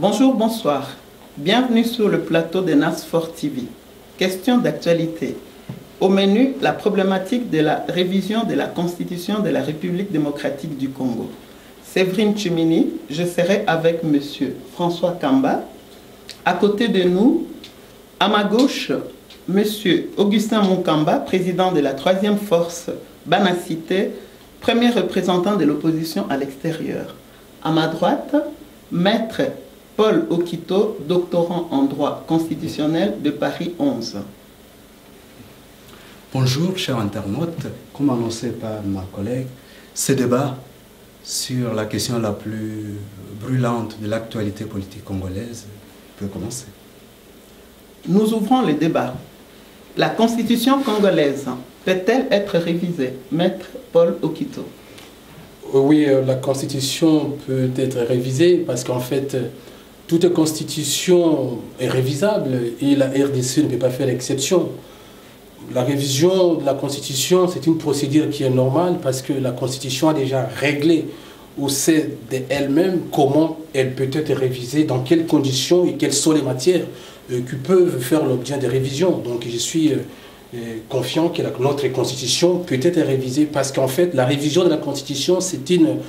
Bonjour, bonsoir. Bienvenue sur le plateau de NASFOR TV. Question d'actualité. Au menu, la problématique de la révision de la Constitution de la République démocratique du Congo. Séverine Tchimini, je serai avec M. François Kamba. À côté de nous, à ma gauche, M. Augustin Munkamba, président de la 3e force Banacité, premier représentant de l'opposition à l'extérieur. À ma droite, Maître Paul Okito, doctorant en droit constitutionnel de Paris 11. Bonjour, chers internautes. Comme annoncé par ma collègue, ce débat sur la question la plus brûlante de l'actualité politique congolaise peut commencer. Nous ouvrons le débat. La constitution congolaise peut-elle être révisée? Maître Paul Okito. Oui, la constitution peut être révisée parce qu'en fait, toute constitution est révisable et la RDC ne peut pas faire exception. La révision de la constitution, c'est une procédure qui est normale parce que la constitution a déjà réglé au sein d'elle-même comment elle peut être révisée, dans quelles conditions et quelles sont les matières qui peuvent faire l'objet de révision. Donc je suis confiant que notre constitution peut être révisée parce qu'en fait la révision de la constitution c'est une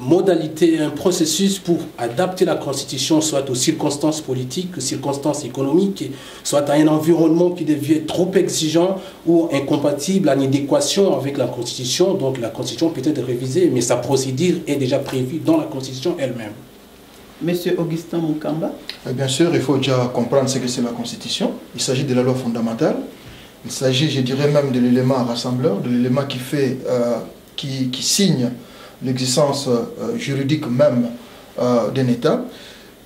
modalité, un processus pour adapter la constitution soit aux circonstances politiques, aux circonstances économiques, soit à un environnement qui devient trop exigeant ou incompatible, en adéquation avec la constitution. Donc la constitution peut être révisée, mais sa procédure est déjà prévue dans la constitution elle-même. Monsieur Augustin Munkamba. Bien sûr, il faut déjà comprendre ce que c'est la constitution. Il s'agit de la loi fondamentale. Il s'agit, je dirais même, de l'élément rassembleur, de l'élément qui fait, qui signe l'existence juridique même d'un État.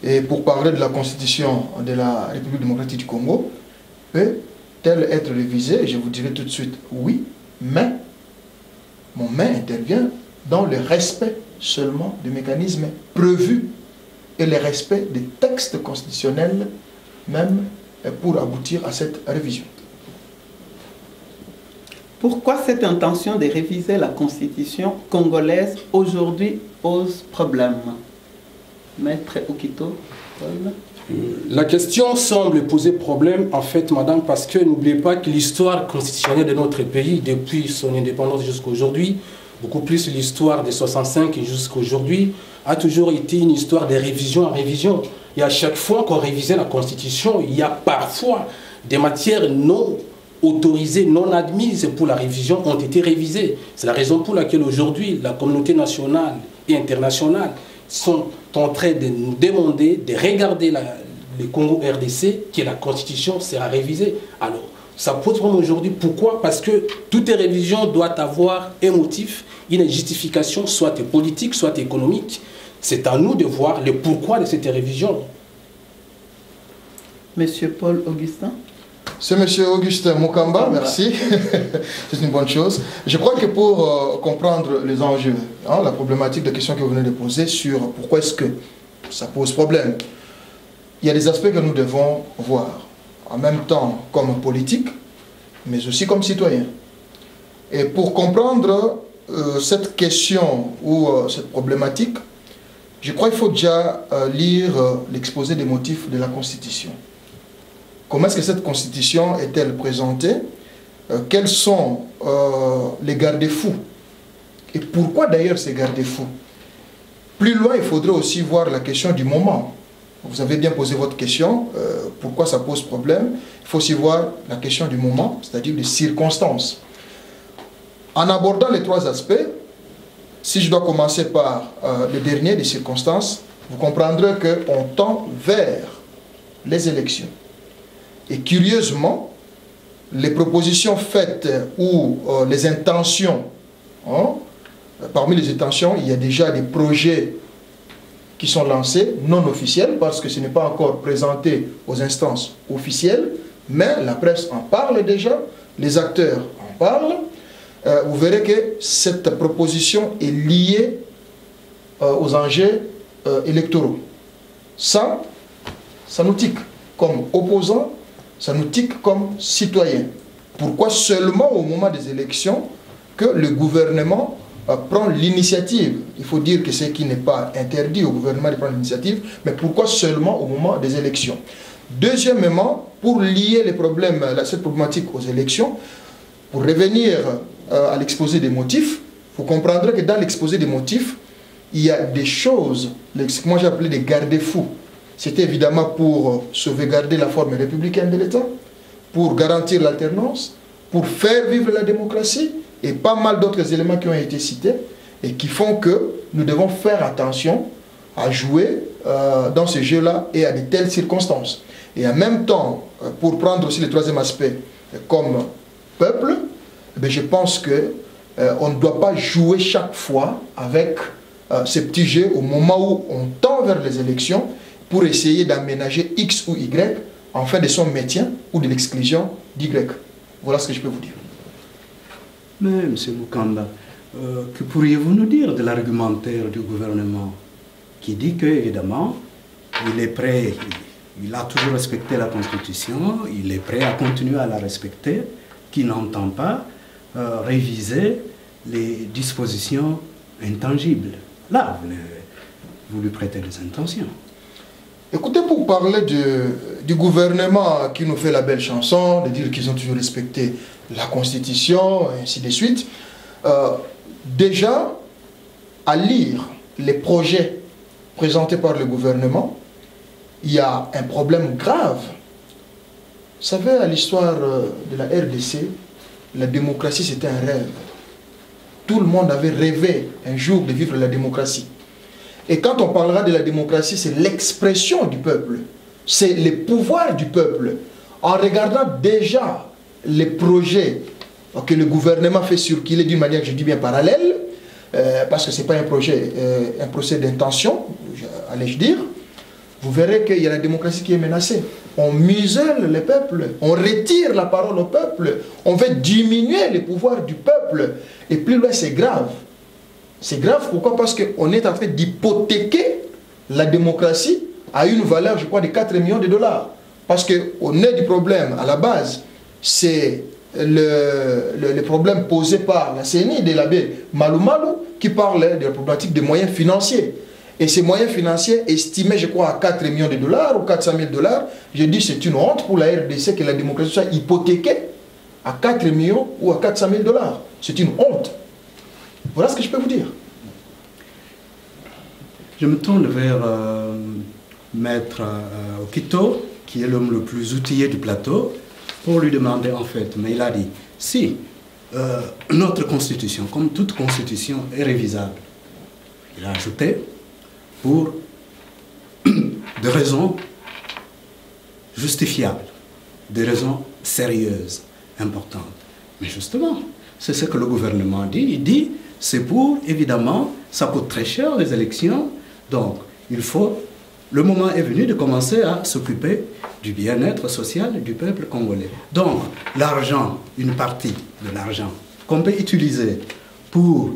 Et pour parler de la constitution de la République démocratique du Congo, peut-elle être révisée? Je vous dirai tout de suite oui, mais mon mais intervient dans le respect seulement des mécanismes prévus et le respect des textes constitutionnels même pour aboutir à cette révision. Pourquoi cette intention de réviser la constitution congolaise aujourd'hui pose problème? Maître Okito. La question semble poser problème, en fait, madame, parce que n'oubliez pas que l'histoire constitutionnelle de notre pays, depuis son indépendance jusqu'à aujourd'hui, beaucoup plus l'histoire de 65 et jusqu'à aujourd'hui, a toujours été une histoire de révision en révision. Et à chaque fois qu'on révisait la constitution, il y a parfois des matières non autorisées, non admises pour la révision ont été révisées. C'est la raison pour laquelle aujourd'hui la communauté nationale et internationale sont en train de nous demander de regarder le Congo RDC, que la constitution sera révisée. Alors, ça pose problème aujourd'hui. Pourquoi? Parce que toute révision doit avoir un motif, une justification, soit politique, soit économique. C'est à nous de voir le pourquoi de cette révision. Monsieur Paul Augustin. C'est Monsieur Augustin Munkamba, merci. C'est une bonne chose. Je crois que pour comprendre les enjeux, la problématique de question que vous venez de poser sur pourquoi est-ce que ça pose problème, il y a des aspects que nous devons voir, en même temps comme politique, mais aussi comme citoyen. Et pour comprendre cette question ou cette problématique, je crois qu'il faut déjà lire l'exposé des motifs de la Constitution. Comment est-ce que cette Constitution est-elle présentée? Quels sont les garde-fous? Et pourquoi d'ailleurs ces garde-fous? Plus loin, il faudrait aussi voir la question du moment. Vous avez bien posé votre question, pourquoi ça pose problème? Il faut aussi voir la question du moment, c'est-à-dire des circonstances. En abordant les trois aspects, si je dois commencer par le dernier, des circonstances, vous comprendrez qu'on tend vers les élections. Et curieusement, les propositions faites ou les intentions, parmi les intentions, il y a déjà des projets qui sont lancés, non officiels, parce que ce n'est pas encore présenté aux instances officielles, mais la presse en parle déjà, les acteurs en parlent. Vous verrez que cette proposition est liée aux enjeux électoraux. Ça nous tique comme opposants, ça nous tique comme citoyens. Pourquoi seulement au moment des élections que le gouvernement prend l'initiative? Il faut dire que c'est qui n'est pas interdit au gouvernement de prendre l'initiative, mais pourquoi seulement au moment des élections? Deuxièmement, pour lier les problèmes, cette problématique aux élections, pour revenir à l'exposé des motifs, vous comprendrez que dans l'exposé des motifs, il y a des choses, ce que moi j'ai appelé des garde-fous. C'était évidemment pour sauvegarder la forme républicaine de l'État, pour garantir l'alternance, pour faire vivre la démocratie, et pas mal d'autres éléments qui ont été cités, et qui font que nous devons faire attention à jouer dans ce jeu-là et à de telles circonstances. Et en même temps, pour prendre aussi le troisième aspect, comme peuple, je pense qu'on ne doit pas jouer chaque fois avec ces petits jeux au moment où on tend vers les élections pour essayer d'aménager X ou Y en fin de son maintien ou de l'exclusion d'Y. Voilà ce que je peux vous dire. Mais, M. Mukamba, que pourriez-vous nous dire de l'argumentaire du gouvernement qui dit qu'évidemment, il est prêt, il a toujours respecté la Constitution, il est prêt à continuer à la respecter, qui n'entend pas réviser les dispositions intangibles. Là, vous lui prêtez des intentions. Écoutez, pour parler du gouvernement qui nous fait la belle chanson, de dire qu'ils ont toujours respecté la Constitution, et ainsi de suite, déjà, à lire les projets présentés par le gouvernement, il y a un problème grave. Vous savez, à l'histoire de la RDC, la démocratie c'était un rêve. Tout le monde avait rêvé un jour de vivre la démocratie. Et quand on parlera de la démocratie, c'est l'expression du peuple. C'est le pouvoir du peuple. En regardant déjà les projets que le gouvernement fait circuler d'une manière, je dis bien parallèle, parce que ce n'est pas un projet, un procès d'intention, allais-je dire, vous verrez qu'il y a la démocratie qui est menacée. On muselle le peuple, on retire la parole au peuple, on veut diminuer le pouvoir du peuple. Et plus loin, c'est grave. C'est grave, pourquoi? Parce qu'on est en train d'hypothéquer la démocratie à une valeur, je crois, de 4 millions de dollars. Parce qu'au nez du problème, à la base, c'est le problème posé par la CENI de l'abbé Malou Malou qui parlait de la problématique des moyens financiers. Et ces moyens financiers estimés, je crois, à 4 millions de dollars ou 400 000 dollars, je dis c'est une honte pour la RDC que la démocratie soit hypothéquée à 4 millions ou à 400 000 dollars. C'est une honte. Voilà ce que je peux vous dire. Je me tourne vers Maître Okito, qui est l'homme le plus outillé du plateau, pour lui demander en fait, mais il a dit, si notre constitution, comme toute constitution, est révisable, il a ajouté, pour des raisons justifiables, des raisons sérieuses, importantes. Mais justement, c'est ce que le gouvernement dit. Il dit, c'est pour, évidemment, ça coûte très cher les élections, donc il faut, le moment est venu de commencer à s'occuper du bien-être social du peuple congolais. Donc, l'argent, une partie de l'argent qu'on peut utiliser pour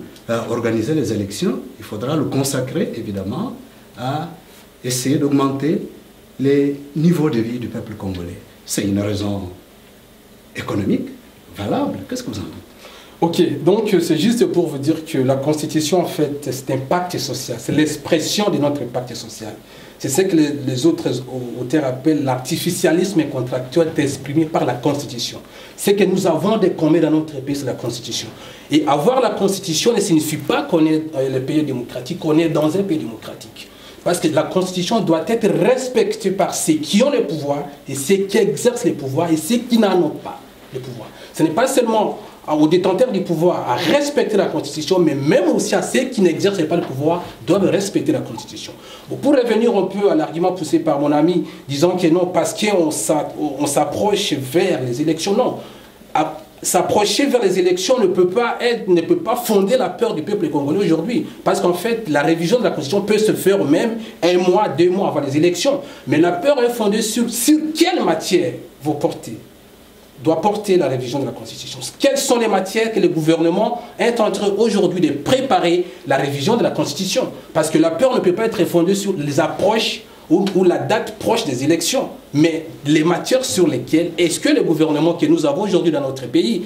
organiser les élections, il faudra le consacrer, évidemment, à essayer d'augmenter les niveaux de vie du peuple congolais. C'est une raison économique, valable. Qu'est-ce que vous en dites? Ok, donc c'est juste pour vous dire que la Constitution, en fait, c'est un pacte social. C'est l'expression de notre pacte social. C'est ce que les autres auteurs appellent l'artificialisme contractuel exprimé par la Constitution. C'est que nous avons des communs dans notre pays, c'est la Constitution. Et avoir la Constitution ne signifie pas qu'on est le pays démocratique, qu'on est dans un pays démocratique. Parce que la Constitution doit être respectée par ceux qui ont le pouvoir et ceux qui exercent le pouvoir et ceux qui n'en ont pas le pouvoir. Ce n'est pas seulement aux détenteurs du pouvoir à respecter la Constitution, mais même aussi à ceux qui n'exercent pas le pouvoir doivent respecter la Constitution. Pour revenir un peu à l'argument poussé par mon ami, disant que non, parce qu'on s'approche vers les élections, non. S'approcher vers les élections ne peut pas fonder la peur du peuple congolais aujourd'hui. Parce qu'en fait, la révision de la Constitution peut se faire même 1 mois, 2 mois avant les élections. Mais la peur est fondée sur quelle matière vous portez doit porter la révision de la Constitution. Quelles sont les matières que le gouvernement est en train aujourd'hui de préparer la révision de la Constitution? Parce que la peur ne peut pas être fondée sur les approches ou la date proche des élections, mais les matières sur lesquelles est-ce que le gouvernement que nous avons aujourd'hui dans notre pays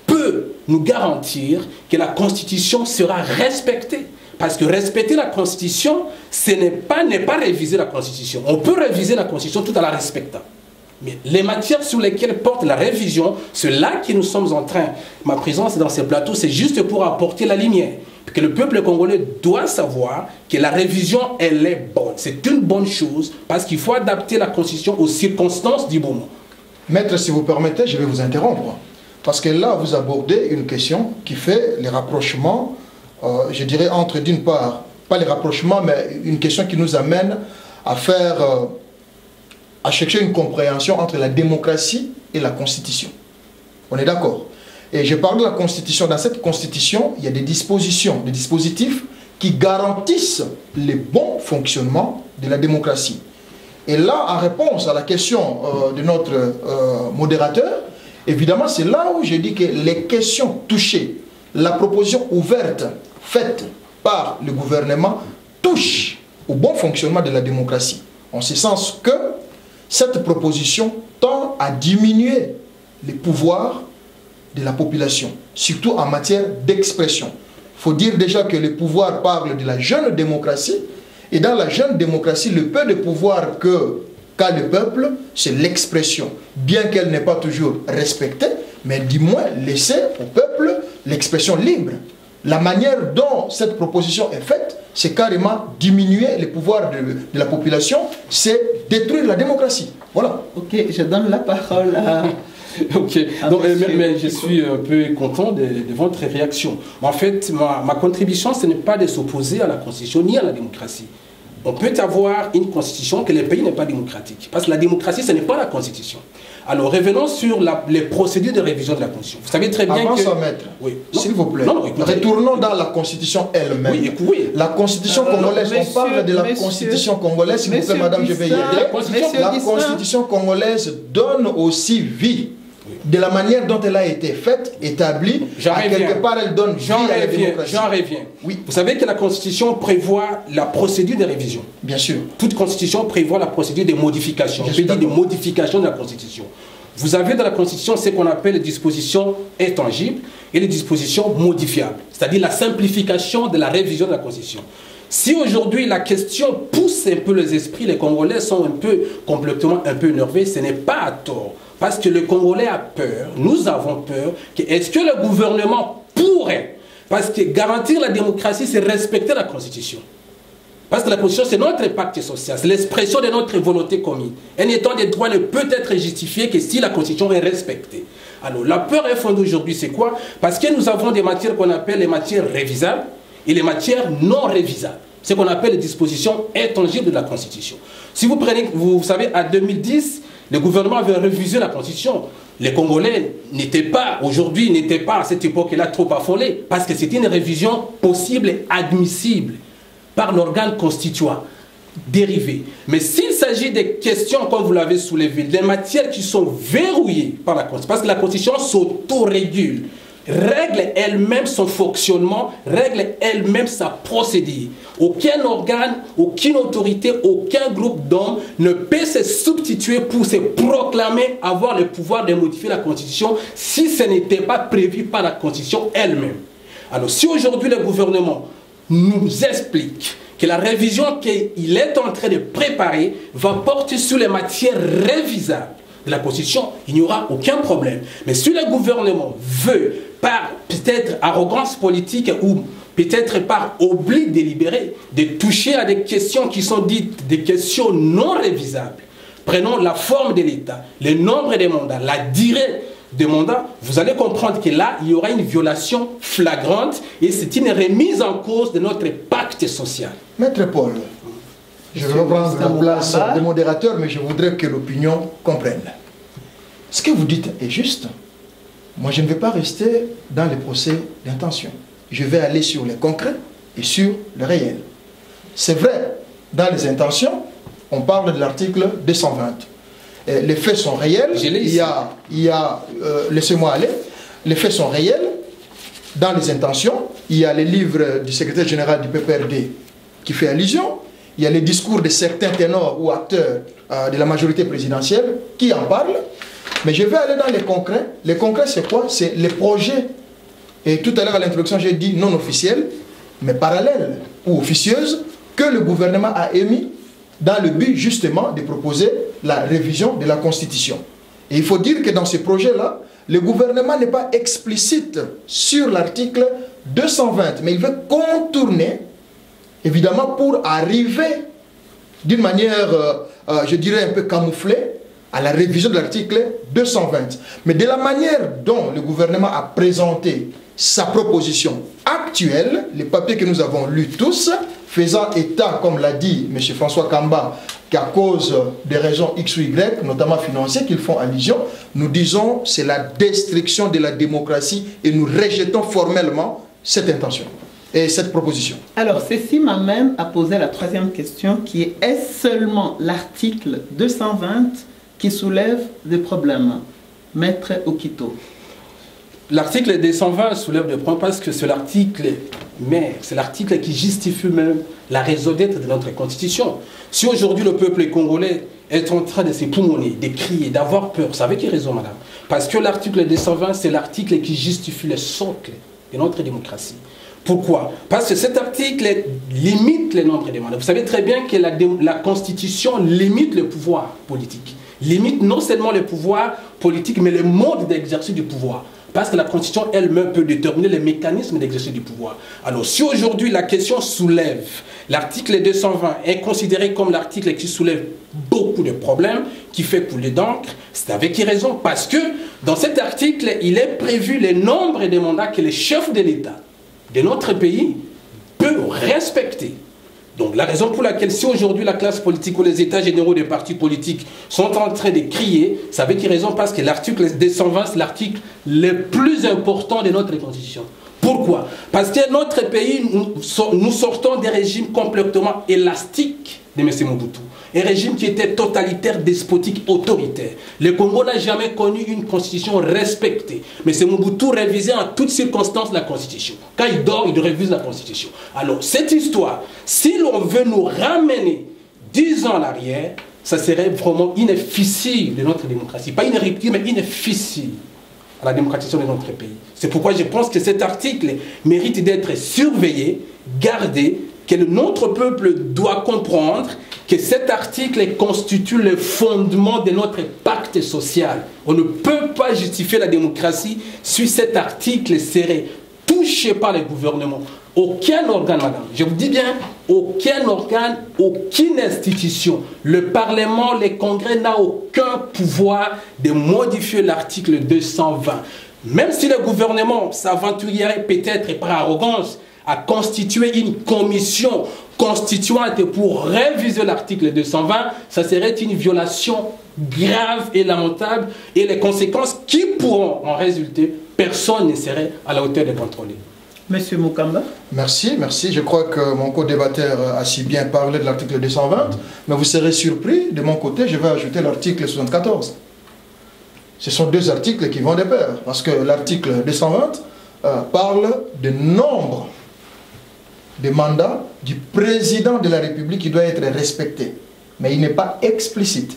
peut nous garantir que la Constitution sera respectée. Parce que respecter la Constitution, ce n'est pas réviser la Constitution. On peut réviser la Constitution tout en la respectant. Mais les matières sur lesquelles porte la révision, c'est là que nous sommes en train. Ma présence dans ces plateaux, c'est juste pour apporter la lumière. Que le peuple congolais doit savoir que la révision, elle est bonne. C'est une bonne chose parce qu'il faut adapter la Constitution aux circonstances du moment. Maître, si vous permettez, je vais vous interrompre. Parce que là, vous abordez une question qui fait les rapprochements, je dirais, entre d'une part, pas les rapprochements, mais une question qui nous amène à faire, à chercher une compréhension entre la démocratie et la Constitution. On est d'accord? Et je parle de la Constitution. Dans cette Constitution, il y a des dispositions, des dispositifs qui garantissent le bon fonctionnement de la démocratie. Et là, en réponse à la question de notre modérateur, évidemment, c'est là où je dis que les questions touchées, la proposition ouverte faite par le gouvernement touche au bon fonctionnement de la démocratie. En ce sens que cette proposition tend à diminuer les pouvoirs de la population, surtout en matière d'expression. Il faut dire déjà que le pouvoir parle de la jeune démocratie, et dans la jeune démocratie, le peu de pouvoir qu'a le peuple, c'est l'expression. Bien qu'elle n'est pas toujours respectée, mais du moins laisser au peuple l'expression libre. La manière dont cette proposition est faite, c'est carrément diminuer les pouvoirs de la population, c'est détruire la démocratie. Voilà. Ok, je donne la parole à... Ok, donc, mais je suis un peu content de votre réaction. En fait, ma contribution, ce n'est pas de s'opposer à la Constitution ni à la démocratie. On peut avoir une Constitution que le pays n'est pas démocratique. Parce que la démocratie, ce n'est pas la Constitution. Alors, revenons sur les procédures de révision de la Constitution. Vous savez très bien Avant que... ça, maître, oui. S'il vous plaît, retournons dans la Constitution elle-même. Oui, oui. La Constitution congolaise, on parle de la Constitution congolaise, s'il vous plaît, madame, je vais y aider. La Constitution congolaise donne aussi vie. De la manière dont elle a été faite, établie, à quelque part elle donne vie à la démocratie. J'en reviens. Oui. Vous savez que la Constitution prévoit la procédure de révision. Bien sûr. Toute Constitution prévoit la procédure de modification. Je veux dire de modification de la Constitution. Vous avez dans la Constitution ce qu'on appelle les dispositions intangibles et les dispositions modifiables. C'est-à-dire la simplification de la révision de la Constitution. Si aujourd'hui la question pousse un peu les esprits, les Congolais sont complètement énervés, ce n'est pas à tort. Parce que le Congolais a peur, nous avons peur, est-ce que le gouvernement pourrait, parce que garantir la démocratie, c'est respecter la Constitution. Parce que la Constitution, c'est notre pacte social, c'est l'expression de notre volonté commune. Un état de droit ne peut être justifié que si la Constitution est respectée. Alors, la peur est fondée aujourd'hui, c'est quoi? Parce que nous avons des matières qu'on appelle les matières révisables et les matières non révisables. Ce qu'on appelle les dispositions intangibles de la Constitution. Si vous prenez, vous savez, en 2010, le gouvernement avait révisé la Constitution. Les Congolais n'étaient pas, aujourd'hui, n'étaient pas à cette époque-là trop affolés, parce que c'était une révision possible et admissible par l'organe constituant, dérivé. Mais s'il s'agit des questions, comme vous l'avez soulevé, des matières qui sont verrouillées par la Constitution, parce que la Constitution s'autorégule, règle elle-même son fonctionnement, règle elle-même sa procédure. Aucun organe, aucune autorité, aucun groupe d'hommes ne peut se substituer pour se proclamer avoir le pouvoir de modifier la Constitution si ce n'était pas prévu par la Constitution elle-même. Alors si aujourd'hui le gouvernement nous explique que la révision qu'il est en train de préparer va porter sur les matières révisables de la Constitution, il n'y aura aucun problème. Mais si le gouvernement veut, par peut-être arrogance politique ou peut-être par oubli délibéré, de toucher à des questions qui sont dites des questions non révisables, prenons la forme de l'État, le nombre des mandats, la durée des mandats, vous allez comprendre que là, il y aura une violation flagrante et c'est une remise en cause de notre pacte social. Maître Paul, je vais reprendre la place de modérateur, mais je voudrais que l'opinion comprenne. Ce que vous dites est juste. Moi, je ne vais pas rester dans les procès d'intention. Je vais aller sur les concrets et sur le réel. C'est vrai, dans les intentions, on parle de l'article 220. Les faits sont réels. Laissez-moi aller. Les faits sont réels. Dans les intentions, il y a les livres du secrétaire général du PPRD qui fait allusion. Il y a les discours de certains ténors ou acteurs de la majorité présidentielle qui en parlent. Mais je vais aller dans les concrets. Les concrets, c'est quoi? C'est les projets Et tout à l'heure à l'introduction, j'ai dit non officielle, mais parallèle ou officieuse, que le gouvernement a émis dans le but justement de proposer la révision de la Constitution. Et il faut dire que dans ce projet-là, le gouvernement n'est pas explicite sur l'article 220, mais il veut contourner, évidemment, pour arriver d'une manière, je dirais, un peu camouflée, à la révision de l'article 220. Mais de la manière dont le gouvernement a présenté sa proposition actuelle, les papiers que nous avons lus tous, faisant état, comme l'a dit M. François Kamba, qu'à cause des raisons X ou Y, notamment financières, qu'ils font allusion, nous disons c'est la destruction de la démocratie et nous rejetons formellement cette intention et cette proposition. Alors, ceci m'amène à poser la troisième question qui est: est-ce seulement l'article 220 qui soulève des problèmes? Maître Okito. L'article 220 soulève des problèmes parce que c'est l'article mère, c'est l'article qui justifie même la raison d'être de notre Constitution. Si aujourd'hui le peuple congolais est en train de s'époumoner, de crier, d'avoir peur, vous savez quelle raison, madame? Parce que l'article 220, c'est l'article qui justifie le socle de notre démocratie. Pourquoi? Parce que cet article limite le nombre de mandats. Vous savez très bien que la Constitution limite le pouvoir politique. Limite non seulement le pouvoir politique, mais le mode d'exercice du pouvoir. Parce que la Constitution elle-même peut déterminer les mécanismes d'exercice du pouvoir. Alors, si aujourd'hui la question soulève, l'article 220 est considéré comme l'article qui soulève beaucoup de problèmes, qui fait couler d'encre, c'est avec quelle raison? Parce que dans cet article, il est prévu le nombre de mandats que le chef de l'État de notre pays peut respecter. Donc la raison pour laquelle si aujourd'hui la classe politique ou les états généraux des partis politiques sont en train de crier, c'est avec quelle raison? Parce que l'article 220, c'est l'article le plus important de notre Constitution. Pourquoi? Parce que notre pays, nous sortons des régimes complètement élastiques de M. Mobutu. Un régime qui était totalitaire, despotique, autoritaire. Le Congo n'a jamais connu une constitution respectée. Mais M. Mobutu révisait en toutes circonstances la constitution. Quand il dort, il révise la constitution. Alors, cette histoire, si l'on veut nous ramener 10 ans en arrière, ça serait vraiment une fissure de notre démocratie. Pas une rupture, mais une fissure à la démocratisation de notre pays. C'est pourquoi je pense que cet article mérite d'être surveillé, gardé, que notre peuple doit comprendre que cet article constitue le fondement de notre pacte social. On ne peut pas justifier la démocratie si cet article serait touché par le gouvernement. Aucun organe, madame, je vous dis bien, aucun organe, aucune institution, le Parlement, le Congrès n'a aucun pouvoir de modifier l'article 220. Même si le gouvernement s'aventurerait peut-être par arrogance à constituer une commission constituante pour réviser l'article 220, ça serait une violation grave et lamentable, et les conséquences qui pourront en résulter, personne ne serait à la hauteur de contrôler. Monsieur Mukamba. Merci, merci. Je crois que mon co-débatteur a si bien parlé de l'article 220, mais vous serez surpris, de mon côté, je vais ajouter l'article 74. Ce sont deux articles qui vont de pair, parce que l'article 220 parle de nombre de mandats du président de la République qui doit être respecté. Mais il n'est pas explicite.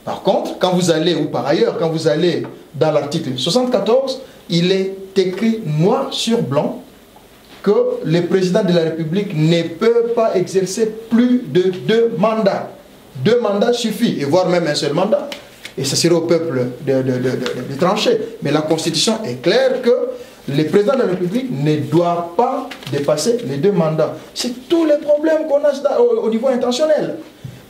Par contre, quand vous allez, ou par ailleurs, quand vous allez dans l'article 74, il est écrit noir sur blanc que le président de la République ne peut pas exercer plus de 2 mandats. 2 mandats suffit, et voire même un seul mandat. Et ça serait au peuple de trancher. Mais la Constitution est claire que le président de la République ne doit pas dépasser les 2 mandats. C'est tous les problèmes qu'on a au niveau intentionnel.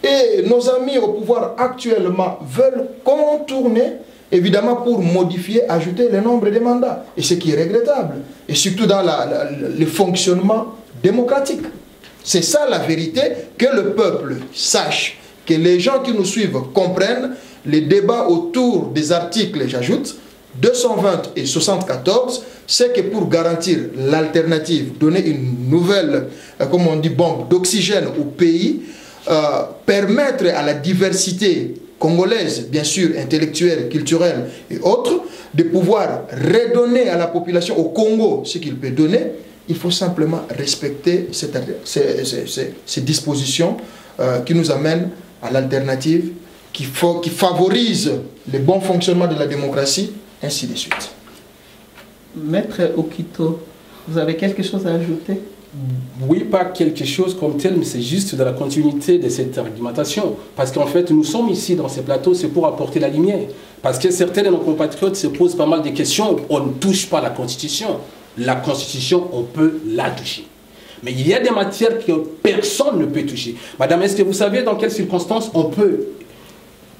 Et nos amis au pouvoir actuellement veulent contourner, évidemment pour modifier, ajouter le nombre de mandats. Et ce qui est regrettable. Et surtout dans le fonctionnement démocratique. C'est ça la vérité, que le peuple sache, que les gens qui nous suivent comprennent les débats autour des articles, j'ajoute, 220 et 74, c'est que pour garantir l'alternative, donner une nouvelle, comme on dit, bombe d'oxygène au pays, permettre à la diversité congolaise, bien sûr, intellectuelle, culturelle et autres, de pouvoir redonner à la population, au Congo, ce qu'il peut donner, il faut simplement respecter ces dispositions qui nous amènent à l'alternative, qui favorise le bon fonctionnement de la démocratie, ainsi de suite. Maître Okito, vous avez quelque chose à ajouter? Oui, pas quelque chose comme tel, mais c'est juste de la continuité de cette argumentation. Parce qu'en fait, nous sommes ici dans ces plateaux, c'est pour apporter la lumière. Parce que certains de nos compatriotes se posent pas mal de questions. On ne touche pas la Constitution. La Constitution, on peut la toucher. Mais il y a des matières que personne ne peut toucher. Madame, est-ce que vous savez dans quelles circonstances on peut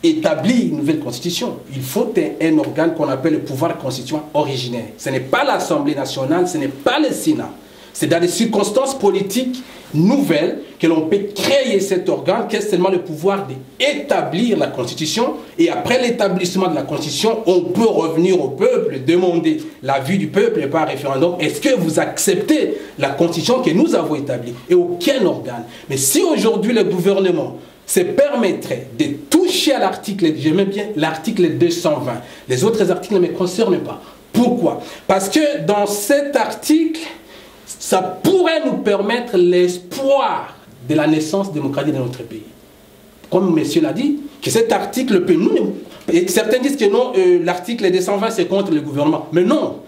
établir une nouvelle constitution? Il faut un organe qu'on appelle le pouvoir constituant originaire. Ce n'est pas l'Assemblée nationale, ce n'est pas le Sénat. C'est dans des circonstances politiques nouvelles que l'on peut créer cet organe qui a seulement le pouvoir d'établir la constitution. Et après l'établissement de la constitution, on peut revenir au peuple, demander l'avis du peuple par référendum. Est-ce que vous acceptez la constitution que nous avons établie? Et aucun organe. Mais si aujourd'hui le gouvernement se permettrait de toucher à l'article, j'aime bien l'article 220, les autres articles ne me concernent pas. Pourquoi? Parce que dans cet article, ça pourrait nous permettre l'espoir de la naissance démocratique de notre pays. Comme monsieur l'a dit, que cet article peut nous... Et certains disent que non, l'article 220 c'est contre le gouvernement. Mais non,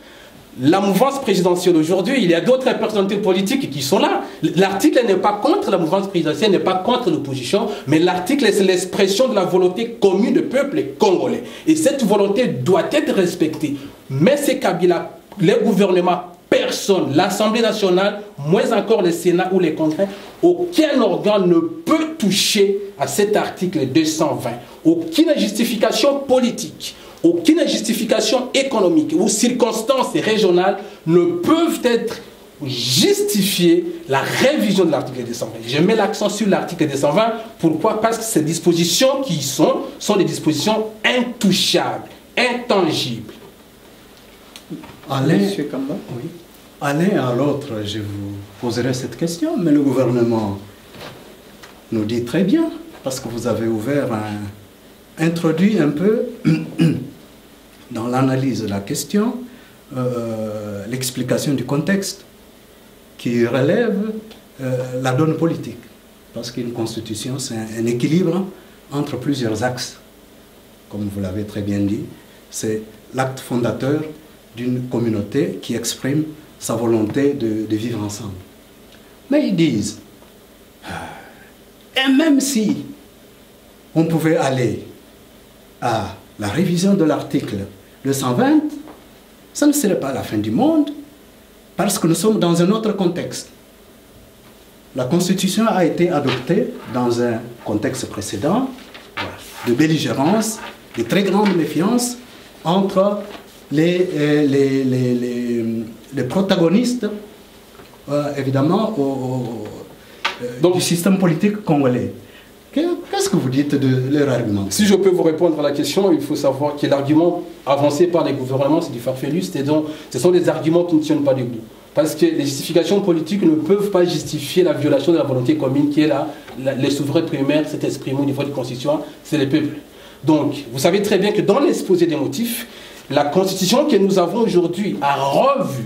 la mouvance présidentielle aujourd'hui, il y a d'autres personnalités politiques qui sont là. L'article n'est pas contre la mouvance présidentielle, n'est pas contre l'opposition, mais l'article c'est l'expression de la volonté commune du peuple congolais. Et cette volonté doit être respectée. Mais ces Kabila, les gouvernements, personne, l'Assemblée nationale, moins encore le Sénat ou les congrès, aucun organe ne peut toucher à cet article 220. Aucune justification politique, aucune justification économique ou circonstances régionales ne peuvent être justifier la révision de l'article 220. Je mets l'accent sur l'article 220. Pourquoi? Parce que ces dispositions qui y sont des dispositions intouchables, intangibles. À l'un à l'autre, je vous poserai cette question, mais le gouvernement nous dit très bien, parce que vous avez introduit un peu dans l'analyse de la question, l'explication du contexte qui relève la donne politique. Parce qu'une constitution, c'est un équilibre entre plusieurs axes. Comme vous l'avez très bien dit, c'est l'acte fondateur d'une communauté qui exprime sa volonté de vivre ensemble. Mais ils disent, et même si on pouvait aller à la révision de l'article 220, ça ne serait pas la fin du monde, parce que nous sommes dans un autre contexte. La Constitution a été adoptée dans un contexte précédent, de belligérance, de très grande méfiance entre les protagonistes, évidemment, du système politique congolais. Qu'est-ce que vous dites de leur argument? Si je peux vous répondre à la question, il faut savoir que l'argument avancé par les gouvernements, c'est du farfelu, ce sont des arguments qui ne tiennent pas debout. Parce que les justifications politiques ne peuvent pas justifier la violation de la volonté commune qui est là. Les souverains primaires s'est exprimé au niveau du constituant, c'est le peuple. Donc, vous savez très bien que dans l'exposé des motifs, la constitution que nous avons aujourd'hui a revu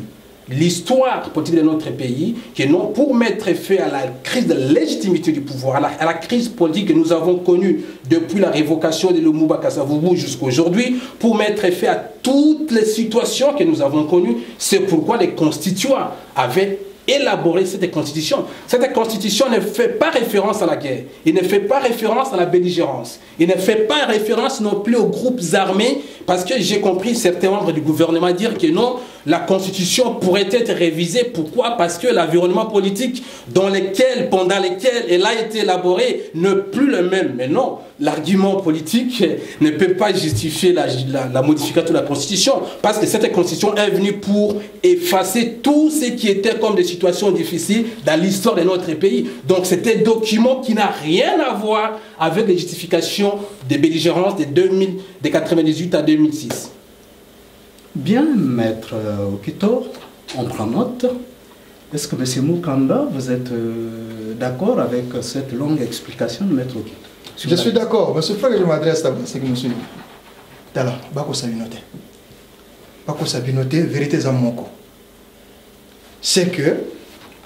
l'histoire politique de notre pays, qui non pour mettre fin à la crise de légitimité du pouvoir, à la crise politique que nous avons connue depuis la révocation de Lumumba Kasavubu jusqu'à aujourd'hui, pour mettre fin à toutes les situations que nous avons connues. C'est pourquoi les constituants avaient élaborer cette constitution. Cette constitution ne fait pas référence à la guerre, il ne fait pas référence à la belligérance, il ne fait pas référence non plus aux groupes armés, parce que j'ai compris certains membres du gouvernement dire que non, la constitution pourrait être révisée. Pourquoi? Parce que l'environnement politique pendant lequel elle a été élaborée n'est plus le même. Mais non, l'argument politique ne peut pas justifier la modification de la constitution, parce que cette constitution est venue pour effacer tout ce qui était comme des situations difficiles dans l'histoire de notre pays. Donc c'est un document qui n'a rien à voir avec les justifications des belligérances de 1998 à 2006. Bien, Maître Okito, on prend note. Est-ce que M. Mukamba, vous êtes d'accord avec cette longue explication de Maître Okito? Je suis d'accord. Mais ce frère que je m'adresse à c'est que M. Tala, Bako Sabinote. Bako Sabinote, vérité Zamoko. C'est que,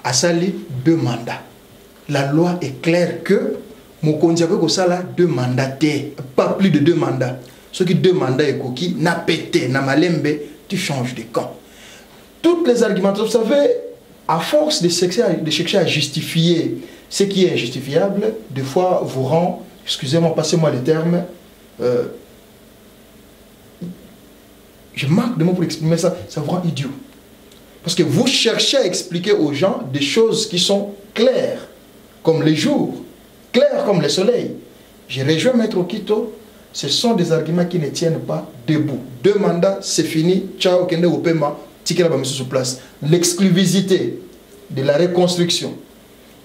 à Sali, 2 mandats. La loi est claire que Mokondiabe Kosala 2 mandats, pas plus de 2 mandats. Ceux qui 2 mandats et qui n'a pété, n'a malembe, tu changes de camp. toutes les argumentations, vous savez, à force de chercher à justifier ce qui est injustifiable, des fois vous rend, excusez-moi, passez-moi les termes, je manque de mots pour exprimer ça, ça vous rend idiot. Parce que vous cherchez à expliquer aux gens des choses qui sont claires, comme les jours, claires comme le soleil. Je rejoins Maître Okito, ce sont des arguments qui ne tiennent pas debout. 2 mandats, c'est fini, ciao, kende au paiement, tikela ba sur place. L'exclusivité de la reconstruction,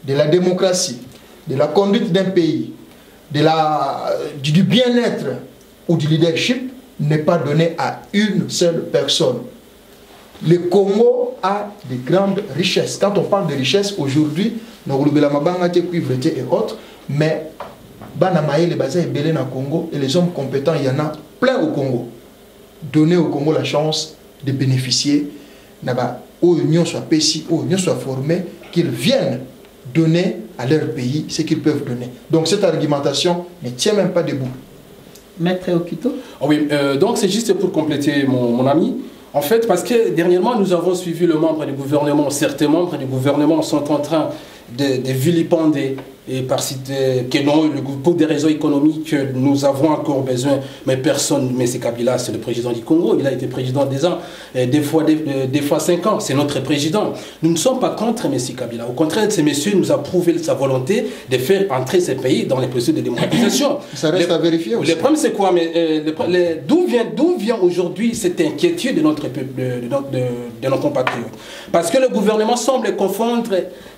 de la démocratie, de la conduite d'un pays, du bien-être ou du leadership n'est pas donné à une seule personne. Le Congo a de grandes richesses. Quand on parle de richesses, aujourd'hui, nous avons et autres, mais les bazars belé na Congo et les hommes compétents, il y en a plein au Congo. Donner au Congo la chance de bénéficier, où l'union soit péci, où l'union soit formée, qu'ils viennent donner à leur pays ce qu'ils peuvent donner. Donc cette argumentation ne tient même pas debout. Maître Okito. Oui, donc c'est juste pour compléter mon ami. En fait, parce que dernièrement, nous avons suivi le membre du gouvernement. Certains membres du gouvernement sont en train de vilipender et que non, pour des raisons économiques, nous avons encore besoin, mais personne, mais c'est Kabila, c'est le président du Congo, il a été président des ans, des fois 5 ans, c'est notre président. Nous ne sommes pas contre M. Kabila. Au contraire, ce monsieur nous a prouvé sa volonté de faire entrer ce pays dans les processus de démocratisation. Ça reste à vérifier aussi. Le problème, c'est quoi? D'où vient aujourd'hui cette inquiétude de de nos compatriotes? Parce que le gouvernement semble confondre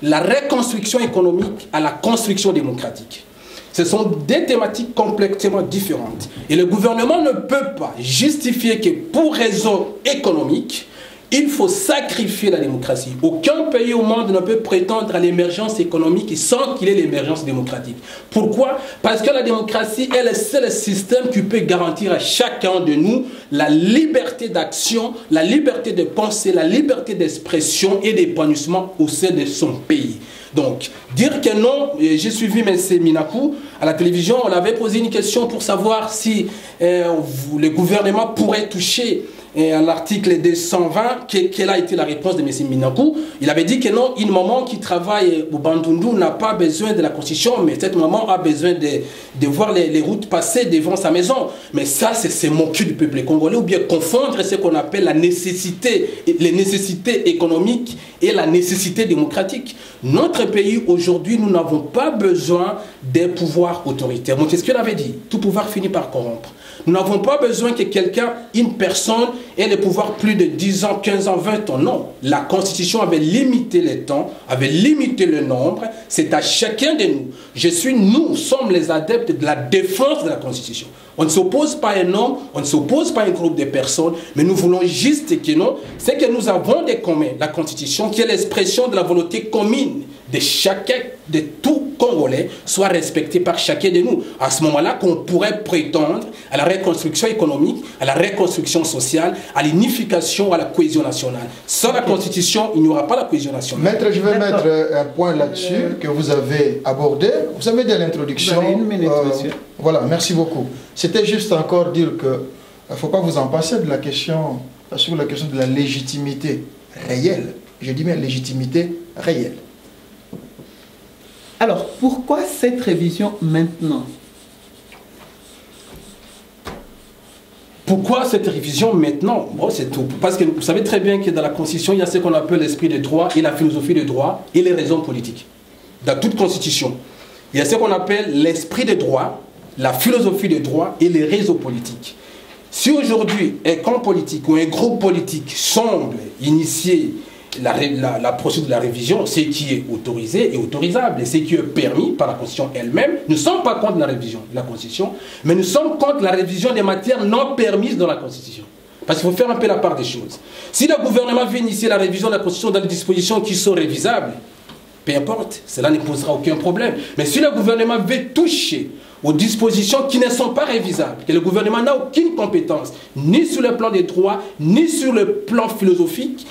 la reconstruction économique à la construction démocratique. Ce sont 2 thématiques complètement différentes. Et le gouvernement ne peut pas justifier que pour raison économique, il faut sacrifier la démocratie. Aucun pays au monde ne peut prétendre à l'émergence économique sans qu'il ait l'émergence démocratique. Pourquoi? Parce que la démocratie est le seul système qui peut garantir à chacun de nous la liberté d'action, la liberté de penser, la liberté d'expression et d'épanouissement au sein de son pays. Donc, dire que non, j'ai suivi M. Minakou à la télévision, on avait posé une question pour savoir si le gouvernement pourrait toucher à l'article 220, quelle a été la réponse de M. Minakou. Il avait dit que non, une maman qui travaille au Bandundu n'a pas besoin de la Constitution, mais cette maman a besoin de voir les routes passer devant sa maison. Mais ça, c'est moquer du peuple congolais, ou bien confondre ce qu'on appelle les nécessités économiques et la nécessité démocratique. Notre pays, aujourd'hui, nous n'avons pas besoin des pouvoirs autoritaires. Donc, c'est ce qu'il avait dit. Tout pouvoir finit par corrompre. Nous n'avons pas besoin que quelqu'un, une personne, ait le pouvoir plus de 10 ans, 15 ans, 20 ans. Non. La Constitution avait limité le temps, avait limité le nombre. C'est à chacun de nous. Nous sommes les adeptes de la défense de la Constitution. On ne s'oppose pas à un homme, on ne s'oppose pas à un groupe de personnes, mais nous voulons juste que non, c'est que nous avons des communs, la Constitution, qui est l'expression de la volonté commune de chacun, de tout Congolais, soit respectée par chacun de nous. À ce moment-là, qu'on pourrait prétendre à la reconstruction économique, à la reconstruction sociale, à l'unification, à la cohésion nationale. Sans la Constitution, il n'y aura pas la cohésion nationale. Maître, je vais mettre un point là-dessus que vous avez abordé. Vous avez dit à l'introduction... Vous avez 1 minute, monsieur. Voilà, merci beaucoup. C'était juste encore dire que il ne faut pas vous en passer de la question, sur la question de la légitimité réelle. Je dis bien légitimité réelle. Alors, pourquoi cette révision maintenant? Pourquoi cette révision maintenant? Bon, c'est tout. Parce que vous savez très bien que dans la Constitution, il y a ce qu'on appelle l'esprit de droit et la philosophie de droit et les raisons politiques. Dans toute Constitution, il y a ce qu'on appelle l'esprit de droit, la philosophie de droit et les réseaux politiques. Si aujourd'hui, un camp politique ou un groupe politique semble initier la procédure de la révision, ce qui est autorisé et autorisable, et ce qui est permis par la Constitution elle-même, nous ne sommes pas contre la révision de la Constitution, mais nous sommes contre la révision des matières non permises dans la Constitution. Parce qu'il faut faire un peu la part des choses. Si le gouvernement veut initier la révision de la Constitution dans des dispositions qui sont révisables, peu importe, cela ne posera aucun problème. Mais si le gouvernement veut toucher aux dispositions qui ne sont pas révisables, que le gouvernement n'a aucune compétence, ni sur le plan des droits, ni sur le plan philosophique,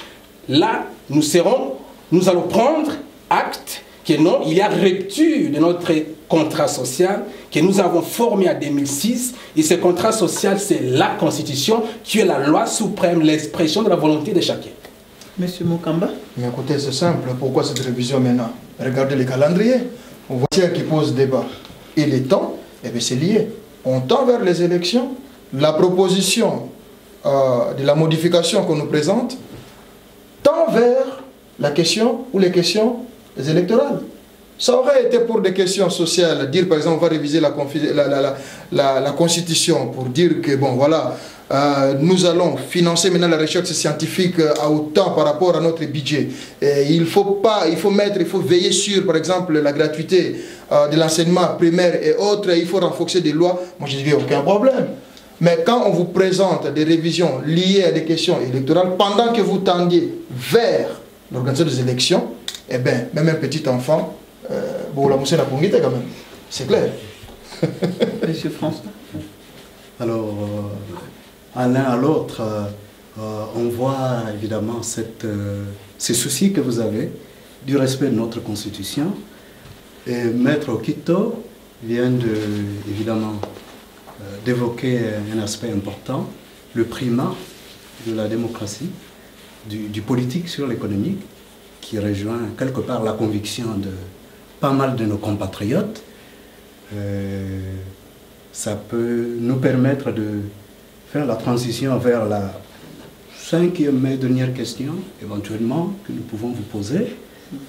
là, nous allons prendre acte que non, il y a rupture de notre contrat social que nous avons formé en 2006. Et ce contrat social, c'est la Constitution qui est la loi suprême, l'expression de la volonté de chacun. Monsieur Mukamba? Mais écoutez, c'est simple. Pourquoi cette révision maintenant? Regardez les calendriers. On voit qui pose débat. Et les temps, eh bien c'est lié. On tend vers les élections. La proposition de la modification qu'on nous présente tend vers la question ou les questions électorales. Ça aurait été pour des questions sociales, dire par exemple on va réviser la Constitution pour dire que bon voilà, nous allons financer maintenant la recherche scientifique à autant par rapport à notre budget. Et il faut veiller sur par exemple la gratuité de l'enseignement primaire et autres, il faut renforcer des lois. Moi je dirais aucun problème. Mais quand on vous présente des révisions liées à des questions électorales, pendant que vous tendiez vers l'organisation des élections, eh bien même un petit enfant, bon, la mousse n'a pas quand même, c'est clair. Monsieur François. Alors, à l'un à l'autre, on voit évidemment ces soucis que vous avez du respect de notre Constitution. Et Maître Okito vient évidemment d'évoquer un aspect important, le primat de la démocratie, du politique sur l'économique, qui rejoint quelque part la conviction de pas mal de nos compatriotes. Ça peut nous permettre de faire la transition vers la 5e et dernière question, éventuellement, que nous pouvons vous poser.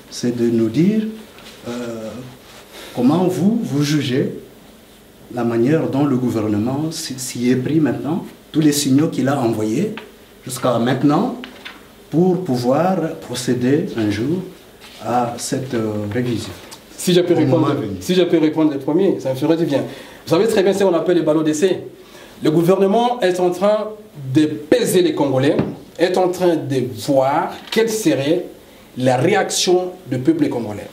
C'est de nous dire comment vous jugez la manière dont le gouvernement s'y est pris maintenant, tous les signaux qu'il a envoyés jusqu'à maintenant pour pouvoir procéder un jour à cette révision. Si je peux répondre les premiers, ça me ferait du bien. Vous savez très bien ce qu'on appelle les ballots d'essai. Le gouvernement est en train de peser les Congolais, est en train de voir quelle serait la réaction du peuple congolais.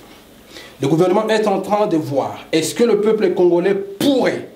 Le gouvernement est en train de voir, est-ce que le peuple congolais pourrait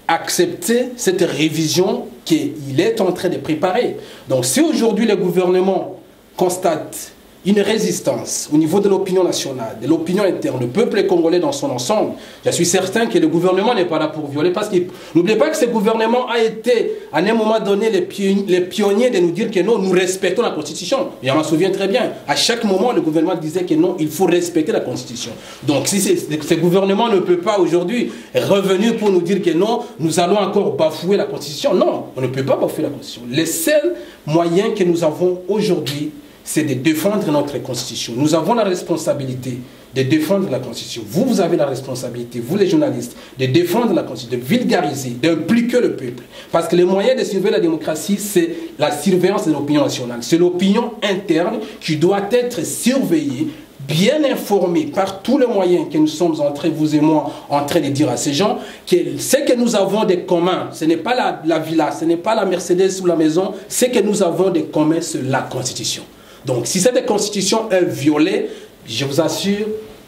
accepter cette révision qu'il est en train de préparer. Donc si aujourd'hui le gouvernement constate une résistance au niveau de l'opinion nationale, de l'opinion interne, le peuple congolais dans son ensemble, je suis certain que le gouvernement n'est pas là pour violer, parce que n'oubliez pas que ce gouvernement a été, à un moment donné, les pionniers de nous dire que non, nous respectons la Constitution. Et on m'en souvient très bien. À chaque moment, le gouvernement disait que non, il faut respecter la Constitution. Donc si ce gouvernement ne peut pas aujourd'hui revenir pour nous dire que non, nous allons encore bafouer la Constitution. Non, on ne peut pas bafouer la Constitution. Les seuls moyens que nous avons aujourd'hui, c'est de défendre notre Constitution. Nous avons la responsabilité de défendre la Constitution. Vous avez la responsabilité, vous les journalistes, de défendre la Constitution, de vulgariser, d'impliquer le peuple. Parce que le moyen de surveiller la démocratie, c'est la surveillance de l'opinion nationale. C'est l'opinion interne qui doit être surveillée, bien informée par tous les moyens que nous sommes en train, vous et moi, en train de dire à ces gens, que ce que nous avons de commun, ce n'est pas la villa, ce n'est pas la Mercedes ou la maison, ce que nous avons de commun, c'est la Constitution. Donc, si cette constitution est violée, je vous assure,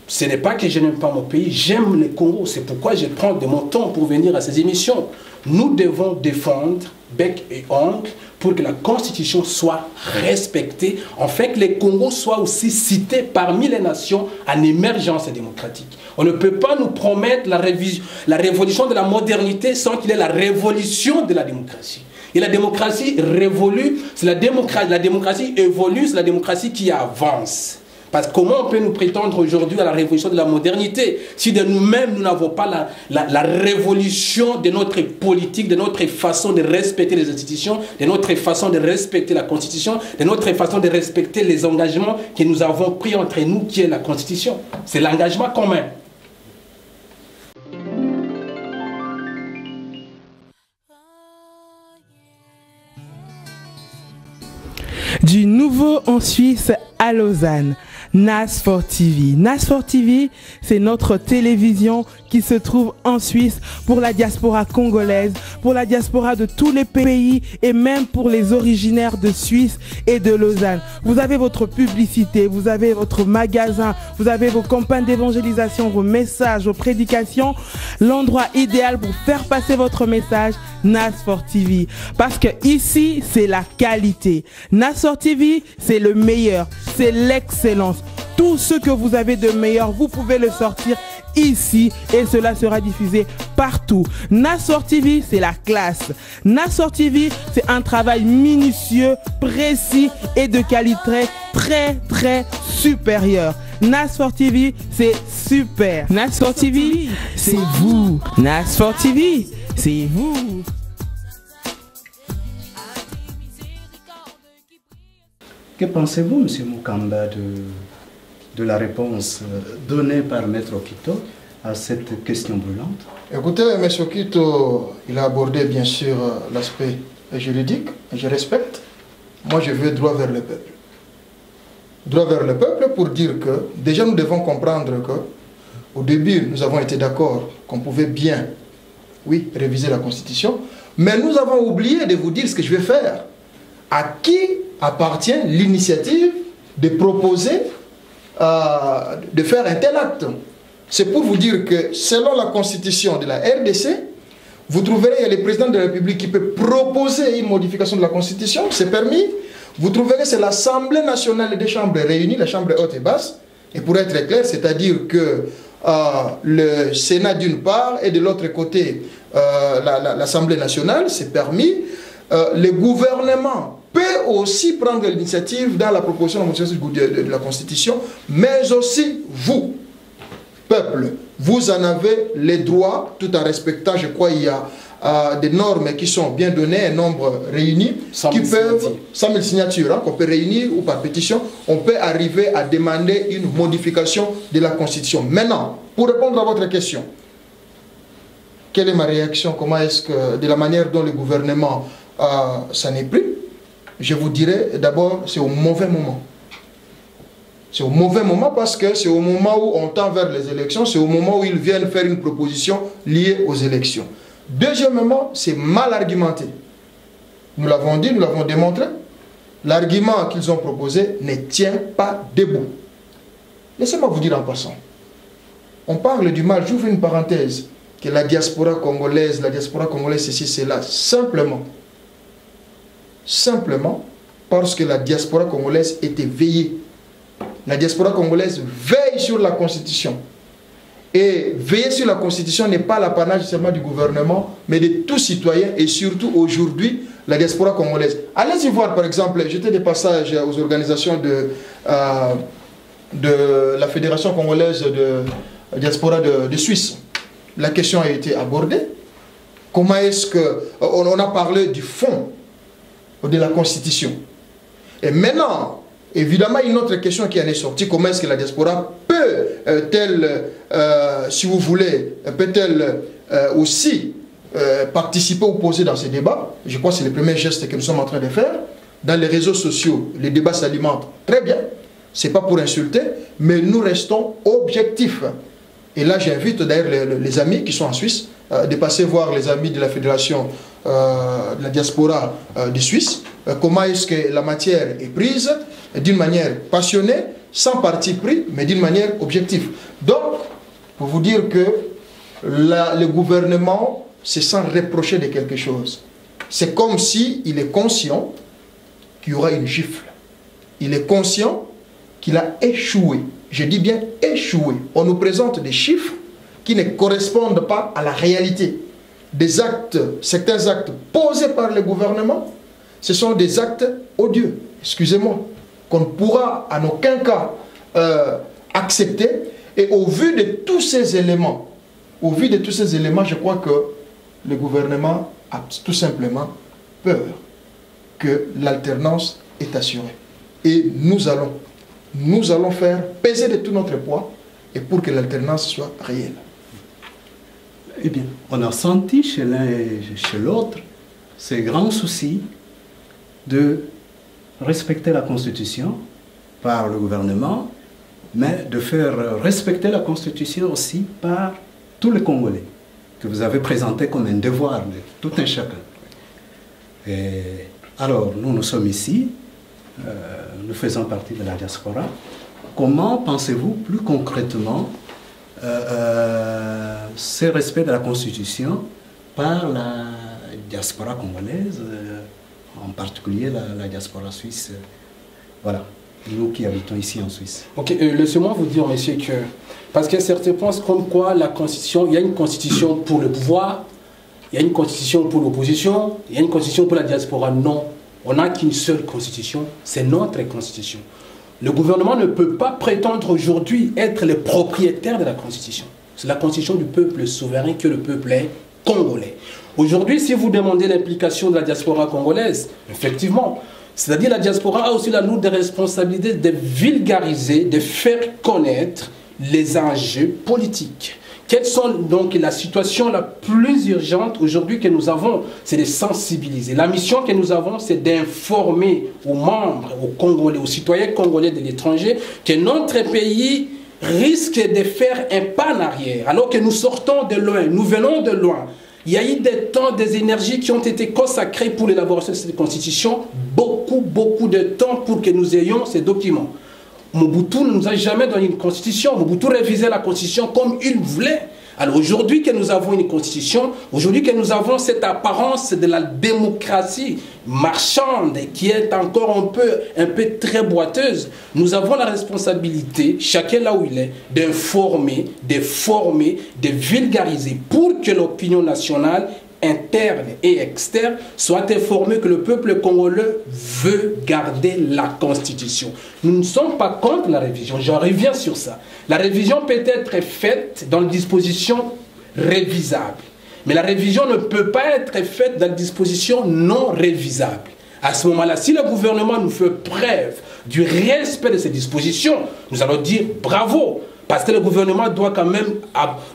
ce n'est pas que je n'aime pas mon pays, j'aime le Congo. C'est pourquoi je prends de mon temps pour venir à ces émissions. Nous devons défendre bec et ongle pour que la constitution soit respectée, en fait que le Congo soit aussi cité parmi les nations en émergence démocratique. On ne peut pas nous promettre la révolution de la modernité sans qu'il y ait la révolution de la démocratie. Et la démocratie révolue, c'est la démocratie évolue, c'est la démocratie qui avance. Parce que comment on peut nous prétendre aujourd'hui à la révolution de la modernité si de nous-mêmes, nous n'avons pas la révolution de notre politique, de notre façon de respecter les institutions, de notre façon de respecter la Constitution, de notre façon de respecter les engagements que nous avons pris entre nous, qui est la Constitution. C'est l'engagement commun. Du nouveau en Suisse à Lausanne, NAS4 TV. NAS4 TV, c'est notre télévision qui se trouve en Suisse pour la diaspora congolaise, pour la diaspora de tous les pays et même pour les originaires de Suisse et de Lausanne. Vous avez votre publicité, vous avez votre magasin, vous avez vos campagnes d'évangélisation, vos messages, vos prédications. L'endroit idéal pour faire passer votre message, NAS4 TV. Parce que ici, c'est la qualité. NAS4 TV, c'est le meilleur, c'est l'excellence. Tout ce que vous avez de meilleur, vous pouvez le sortir ici et cela sera diffusé partout. NAS4 TV, c'est la classe. NAS4 TV, c'est un travail minutieux, précis et de qualité très très supérieur. NAS4 TV, c'est super. NAS4 TV, c'est vous. NAS4 TV, c'est vous. Que pensez-vous, M. Mukamba, de la réponse donnée par Maître Okito à cette question brûlante? Écoutez, M. Okito, il a abordé bien sûr l'aspect juridique, je respecte. Moi, je veux droit vers le peuple. Droit vers le peuple pour dire que, déjà nous devons comprendre que, au début, nous avons été d'accord qu'on pouvait bien, oui, réviser la Constitution, mais nous avons oublié de vous dire ce que je vais faire. À qui appartient l'initiative de proposer, de faire un tel acte? C'est pour vous dire que, selon la Constitution de la RDC, vous trouverez, il y a le président de la République qui peut proposer une modification de la Constitution, c'est permis. Vous trouverez, c'est l'Assemblée nationale des chambres réunies, la chambre haute et basse. Et pour être clair, c'est-à-dire que le Sénat d'une part et de l'autre côté, l'Assemblée nationale, c'est permis. Le gouvernement peut aussi prendre l'initiative dans la proposition de modification de la Constitution, mais aussi vous, peuple, vous en avez les droits, tout en respectant, je crois, il y a des normes qui sont bien données, un nombre réuni, qui peuvent, 100 000 signatures, hein, qu'on peut réunir ou par pétition, on peut arriver à demander une modification de la Constitution. Maintenant, pour répondre à votre question, quelle est ma réaction? Comment est-ce que, de la manière dont le gouvernement s'en est pris? Je vous dirais d'abord, c'est au mauvais moment. C'est au mauvais moment parce que c'est au moment où on tend vers les élections, c'est au moment où ils viennent faire une proposition liée aux élections. Deuxièmement, c'est mal argumenté. Nous l'avons dit, nous l'avons démontré. L'argument qu'ils ont proposé ne tient pas debout. Laissez-moi vous dire en passant. On parle du mal, j'ouvre une parenthèse, que la diaspora congolaise, ceci, cela, simplement parce que la diaspora congolaise est éveillée. La diaspora congolaise veille sur la Constitution. Et veiller sur la Constitution n'est pas l'apanage seulement du gouvernement, mais de tout citoyen et surtout aujourd'hui, la diaspora congolaise. Allez-y voir par exemple, j'étais des passages aux organisations de la Fédération congolaise de diaspora de Suisse. La question a été abordée. Comment est-ce qu'on a parlé du fond de la Constitution? Et maintenant, évidemment, une autre question qui en est sortie, comment est-ce que la diaspora peut-elle, si vous voulez, peut-elle aussi participer ou poser dans ces débats? Je crois que c'est le premier geste que nous sommes en train de faire. Dans les réseaux sociaux, les débats s'alimentent très bien. Ce n'est pas pour insulter, mais nous restons objectifs. Et là, j'invite d'ailleurs les amis qui sont en Suisse de passer voir les amis de la Fédération de la diaspora de Suisse. Comment est-ce que la matière est prise d'une manière passionnée, sans parti pris, mais d'une manière objective. Donc, pour vous dire que le gouvernement se sent reprocher de quelque chose. C'est comme s'il est conscient qu'il y aura une gifle. Il est conscient qu'il a échoué. Je dis bien échoué. On nous présente des chiffres qui ne correspondent pas à la réalité. Des actes, certains actes posés par le gouvernement, ce sont des actes odieux, excusez-moi, qu'on ne pourra en aucun cas accepter. Et au vu de tous ces éléments, je crois que le gouvernement a tout simplement peur que l'alternance est assurée. Et nous allons faire peser de tout notre poids et pour que l'alternance soit réelle. Eh bien, on a senti chez l'un et chez l'autre ces grands soucis de respecter la Constitution par le gouvernement, mais de faire respecter la Constitution aussi par tous les Congolais, que vous avez présenté comme un devoir de tout un chacun. Et alors, nous sommes ici, nous faisons partie de la diaspora. Comment pensez-vous plus concrètement ce respect de la Constitution par la diaspora congolaise, en particulier la diaspora suisse? Voilà, nous qui habitons ici en Suisse. Ok, laissez-moi vous dire, monsieur, que parce que certains pensent comme quoi la Constitution, il y a une Constitution pour le pouvoir, il y a une Constitution pour l'opposition, il y a une Constitution pour la diaspora. Non, on n'a qu'une seule Constitution, c'est notre Constitution. Le gouvernement ne peut pas prétendre aujourd'hui être le propriétaire de la Constitution. C'est la Constitution du peuple souverain que le peuple est congolais. Aujourd'hui, si vous demandez l'implication de la diaspora congolaise, effectivement, c'est-à-dire la diaspora a aussi la lourde responsabilité de vulgariser, de faire connaître les enjeux politiques. Quelle sont donc la situation la plus urgente aujourd'hui que nous avons? C'est de sensibiliser. La mission que nous avons, c'est d'informer aux membres, aux Congolais, aux citoyens congolais de l'étranger que notre pays risque de faire un pas en arrière. Alors que nous sortons de loin, nous venons de loin. Il y a eu des temps, des énergies qui ont été consacrées pour l'élaboration de cette constitution. Beaucoup de temps pour que nous ayons ces documents. Mobutu ne nous a jamais donné une constitution. Mobutu révisait la constitution comme il voulait. Alors aujourd'hui que nous avons une constitution, aujourd'hui que nous avons cette apparence de la démocratie marchande qui est encore un peu très boiteuse, nous avons la responsabilité, chacun là où il est, d'informer, de former, de vulgariser pour que l'opinion nationale interne et externe soit informée que le peuple congolais veut garder la Constitution. Nous ne sommes pas contre la révision, j'en reviens sur ça. La révision peut être faite dans les dispositions révisables, mais la révision ne peut pas être faite dans les dispositions non révisables. À ce moment-là, si le gouvernement nous fait preuve du respect de ces dispositions, nous allons dire bravo. Parce que le gouvernement doit quand même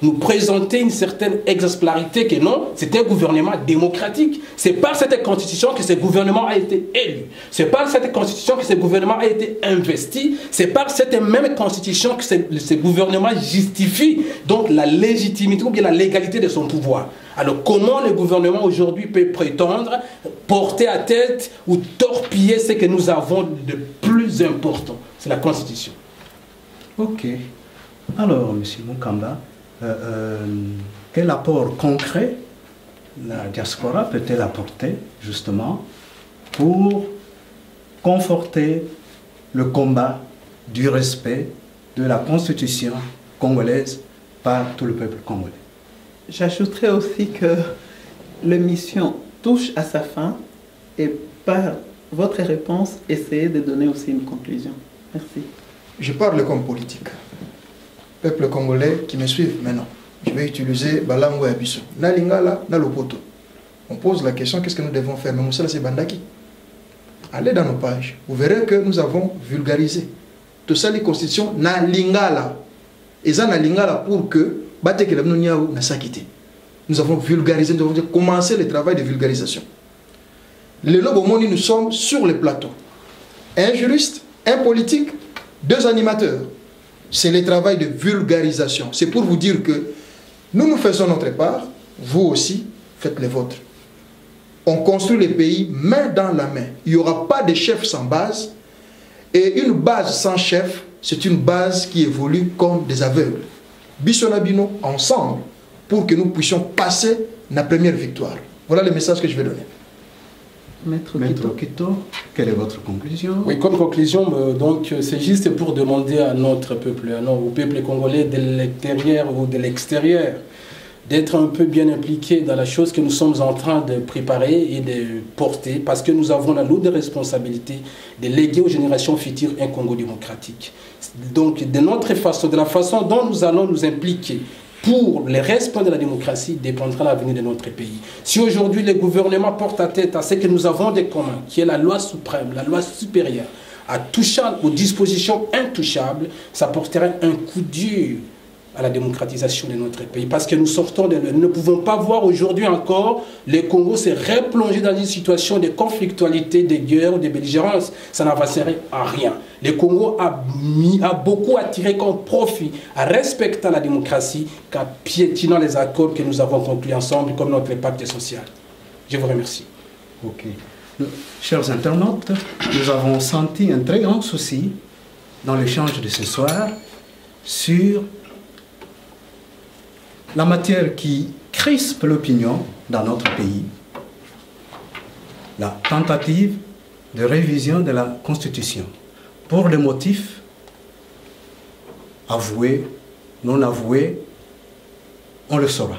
nous présenter une certaine exemplarité que non, c'est un gouvernement démocratique. C'est par cette constitution que ce gouvernement a été élu. C'est par cette constitution que ce gouvernement a été investi. C'est par cette même constitution que ce gouvernement justifie donc la légitimité ou bien la légalité de son pouvoir. Alors comment le gouvernement aujourd'hui peut prétendre porter à tête ou torpiller ce que nous avons de plus important? C'est la constitution. Ok. Alors, M. Mukamba, quel apport concret la diaspora peut-elle apporter, justement, pour conforter le combat du respect de la Constitution congolaise par tout le peuple congolais? J'ajouterais aussi que l'émission touche à sa fin et par votre réponse, essayez de donner aussi une conclusion. Merci. Je parle comme politique. Peuple congolais qui me suivent maintenant. Je vais utiliser Balango et Abisso. Na lingala, na lopoto. On pose la question, qu'est-ce que nous devons faire? Mais Moussala, c'est Bandaki. Allez dans nos pages. Vous verrez que nous avons vulgarisé. Tout ça, les constitutions, na lingala. Et ça, na lingala pour que, nous avons vulgarisé, nous avons commencé le travail de vulgarisation. Le Lobomoni, nous sommes sur le plateau. Un juriste, un politique, deux animateurs. C'est le travail de vulgarisation. C'est pour vous dire que nous faisons notre part, vous aussi, faites le vôtre. On construit le pays main dans la main. Il n'y aura pas de chef sans base. Et une base sans chef, c'est une base qui évolue comme des aveugles. Bissonabino, ensemble, pour que nous puissions passer la première victoire. Voilà le message que je vais donner. Maître Okito, quelle est votre conclusion? Oui, comme conclusion, donc c'est juste pour demander à notre peuple, au peuple congolais de l'intérieur ou de l'extérieur, d'être un peu bien impliqué dans la chose que nous sommes en train de préparer et de porter, parce que nous avons la lourde responsabilité de léguer aux générations futures un Congo démocratique. Donc, de notre façon, de la façon dont nous allons nous impliquer pour le respect de la démocratie dépendra l'avenir de notre pays. Si aujourd'hui le gouvernement porte à tête à ce que nous avons de commun, qui est la loi suprême, la loi supérieure, à toucher aux dispositions intouchables, ça porterait un coup dur à la démocratisation de notre pays. Parce que nous sortons de... Nous ne pouvons pas voir aujourd'hui encore le Congo se replonger dans une situation de conflictualité, de guerre ou de belligérance. Ça n'avancerait à rien. Le Congo a beaucoup attiré comme profit à respecter la démocratie qu'à piétinant les accords que nous avons conclus ensemble comme notre pacte social. Je vous remercie. Ok. Chers internautes, nous avons senti un très grand souci dans l'échange de ce soir sur la matière qui crispe l'opinion dans notre pays, la tentative de révision de la Constitution, pour des motifs avoués, non avoués, on le saura.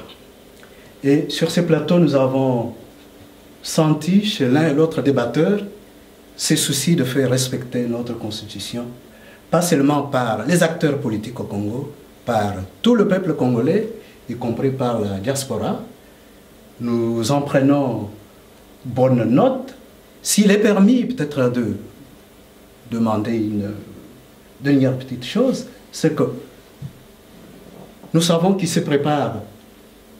Et sur ce plateau, nous avons senti chez l'un et l'autre débatteur ces soucis de faire respecter notre Constitution pas seulement par les acteurs politiques au Congo, par tout le peuple congolais, y compris par la diaspora. Nous en prenons bonne note. S'il est permis peut-être de demander une dernière petite chose, c'est que nous savons qu'il se prépare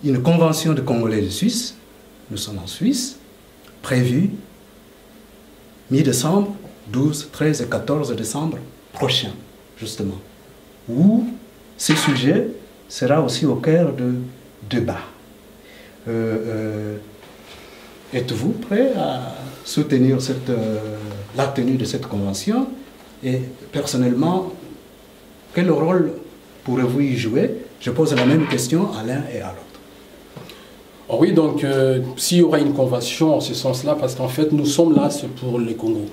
une convention de Congolais de Suisse, nous sommes en Suisse, prévue mi-décembre, 12, 13 et 14 décembre prochain, justement, où ce sujet sera aussi au cœur de débat. Êtes-vous prêt à soutenir la tenue de cette convention? Et personnellement, quel rôle pourrez-vous y jouer? Je pose la même question à l'un et à l'autre. Oh oui, donc s'il y aura une convention en ce sens-là, parce qu'en fait nous sommes là, c'est pour le Congo.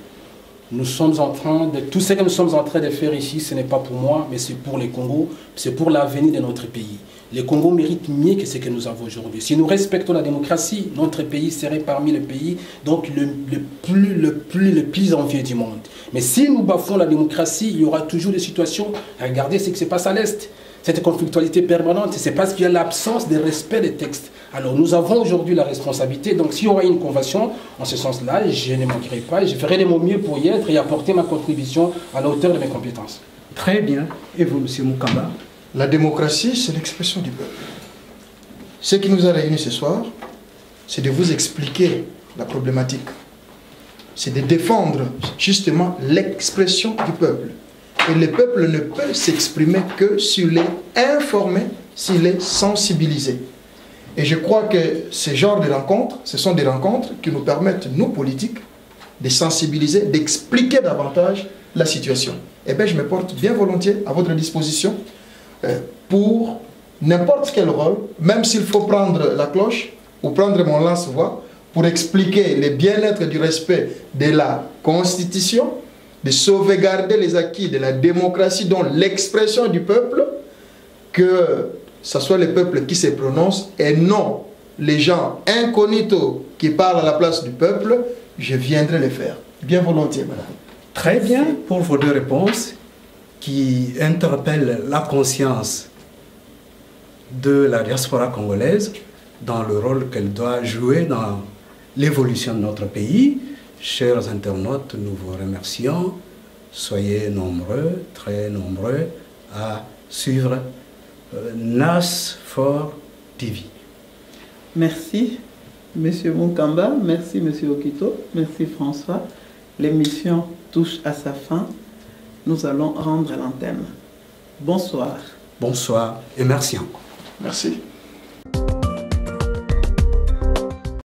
Nous sommes en train de... Tout ce que nous sommes en train de faire ici, ce n'est pas pour moi, mais c'est pour les Congos, c'est pour l'avenir de notre pays. Les Congos méritent mieux que ce que nous avons aujourd'hui. Si nous respectons la démocratie, notre pays serait parmi les pays donc le plus envié du monde. Mais si nous bafouons la démocratie, il y aura toujours des situations. Regardez ce qui se passe à l'Est. Cette conflictualité permanente, c'est parce qu'il y a l'absence de respect des textes. Alors nous avons aujourd'hui la responsabilité. Donc s'il y aura une convention, en ce sens-là, je ne manquerai pas. Je ferai de mon mieux pour y être et apporter ma contribution à la hauteur de mes compétences. Très bien. Et vous, M. Mukamba? La démocratie, c'est l'expression du peuple. Ce qui nous a réunis ce soir, c'est de vous expliquer la problématique. C'est de défendre justement l'expression du peuple. Et le peuple ne peut s'exprimer que s'il est informé, s'il est sensibilisé. Et je crois que ce genre de rencontres, ce sont des rencontres qui nous permettent, nous politiques, de sensibiliser, d'expliquer davantage la situation. Eh bien, je me porte bien volontiers à votre disposition pour n'importe quel rôle, même s'il faut prendre la cloche ou prendre mon lance-voix pour expliquer le bien-être du respect de la Constitution, de sauvegarder les acquis de la démocratie, dont l'expression du peuple, que ce soit le peuple qui se prononce et non les gens incognito qui parlent à la place du peuple, je viendrai le faire. Bien volontiers, madame. Très bien pour vos deux réponses qui interpellent la conscience de la diaspora congolaise dans le rôle qu'elle doit jouer dans l'évolution de notre pays. Chers internautes, nous vous remercions. Soyez nombreux, très nombreux, à suivre NAS4 TV. Merci, M. Mukamba. Merci, M. Okito. Merci, François. L'émission touche à sa fin. Nous allons rendre l'antenne. Bonsoir. Bonsoir et merci encore. Merci.